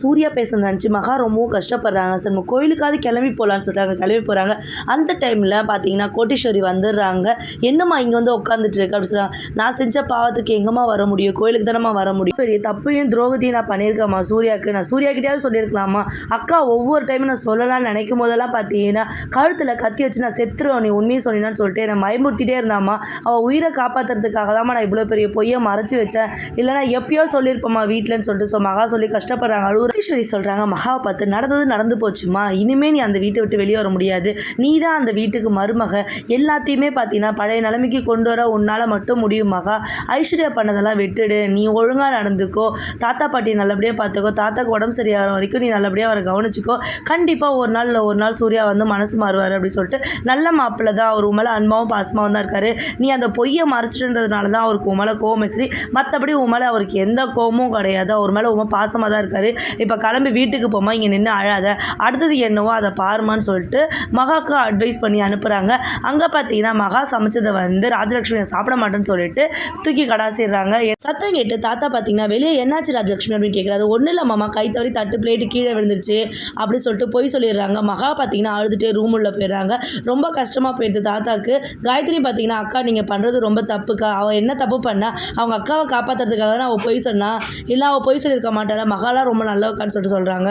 சூர்யா பேச நினச்சி மகா ரொம்பவும் கஷ்டப்படுறாங்க. சரி நம்ம கோயிலுக்காவது கிளம்பி போகலான்னு சொல்லிட்டு கிளம்பி போகிறாங்க. அந்த டைமில் பார்த்தீங்கன்னா கோட்டீஸ்வரி வந்துடுறாங்க. என்னம்மா இங்கே வந்து உட்காந்துட்டு இருக்கு அப்படின்னு சொல்கிறாங்க. நான் செஞ்ச பாவத்துக்கு எங்கம்மா வர முடியும், கோயிலுக்கு தானம்மா வர முடியும். பெரிய தப்பையும் துரோகத்தையும் நான் பண்ணியிருக்கேம்மா சூர்யாவுக்கு. நான் சூர்யாக்கிட்டையாவது சொல்லியிருக்கலாமா. அக்கா ஒவ்வொரு டைமும் நான் சொல்லலாம்னு நினைக்கும் போதெல்லாம் பார்த்தீங்கன்னா கழுத்தில் கத்தி வச்சு நான் செத்துருவேன் நீ உண்மையை சொன்னான்னு சொல்லிட்டு என்னை பயமுறுத்திட்டே இருந்தாம்மா. அவள் உயிரை காப்பாற்றுறதுக்காக தான் நான் இவ்வளோ பெரிய பொய்யை மறைச்சி வச்சேன். இல்லைனா எப்பயோ சொல்லியிருப்போம்மா வீட்டிலன்னு சொல்லிட்டு மகா சொல்லி கஷ்டப்படுறாங்க. அழுகுறீஸ்வரி சொல்கிறாங்க மகாவை பார்த்து, நடந்தது நடந்து போச்சுமா, இனிமேல் நீ அந்த வீட்டை விட்டு வெளியே வர முடியாது. நீ தான் அந்த வீட்டுக்கு மருமக. எல்லாத்தையுமே பார்த்தீங்கன்னா பழைய நிலைமைக்கு கொண்டு வர உன்னால் மட்டும் முடியும் மகா. ஐஸ்வர்யா பண்ணதெல்லாம் விட்டுடு, நீ ஒழுங்காக நடந்துக்கோ, தாத்தா பாட்டி நல்லபடியாக பார்த்துக்கோ, தாத்தாக்கு உடம்பு சரியாகிற வரைக்கும் நீ நல்லபடியாக அவரை கவனிச்சிக்கோ. கண்டிப்பாக ஒரு நாள் இல்லை ஒரு நாள் சூர்யா வந்து மனசு மாறுவார் அப்படின்னு சொல்லிட்டு நல்ல மாப்பிள்ளை தான், அவர் உன் மேலே அன்பாவும் பாசமாகவும் தான் இருக்காரு. நீ அந்த பொய்யை மறைச்சிட்டுன்றதுனால தான் அவருக்கு உன் மேலே கோவமே சரி, மற்றபடி உன் மேலே அவருக்கு எந்த கோவமும் கிடையாது. அவர் மேலே உன் பாசமாக தான் இருக்காரு. இப்போ கிளம்பி வீட்டுக்கு போமா, இங்கே நின்று அழாத, அடுத்தது என்னவோ அதை பாருமான்னு சொல்லிட்டு மகாவுக்கு அட்வைஸ் பண்ணி அனுப்புகிறாங்க. அங்கே பார்த்தீங்கன்னா மகா சமைச்சதை வந்து ராஜலட்சுமி சாப்பிட மாட்டேன்னு சொல்லிட்டு தூக்கி கடாசிடுறாங்க. சத்தம் கேட்டு தாத்தா பார்த்தீங்கன்னா வெளியே என்னாச்சு ராஜலட்சுமி அப்படின்னு கேட்குறாரு. ஒன்றும் இல்லை மாமா, கை தவறி தட்டு பிளேட்டு கீழே விழுந்துருச்சு அப்படின்னு சொல்லிட்டு போய் சொல்லிடுறாங்க. மகா பார்த்தீங்கன்னா அழுதுகிட்டே ரூம் உள்ள போயிடுறாங்க. ரொம்ப கஷ்டமாக போயிடுது தாத்தாக்கு. காயத்ரி பார்த்தீங்கன்னா அக்கா நீங்கள் பண்ணுறது ரொம்ப தப்புக்கா, அவள் என்ன தப்பு பண்ணா, அவங்க அக்காவை காப்பாற்றுறதுக்காக தான் அவள் பொய் சொன்னா, இல்லை அவள் பொய் சொல்லியிருக்க மாட்டாளா, மகாலாம் ரொம்ப நல்லவக்கான்னு சொல்லிட்டு சொல்கிறாங்க.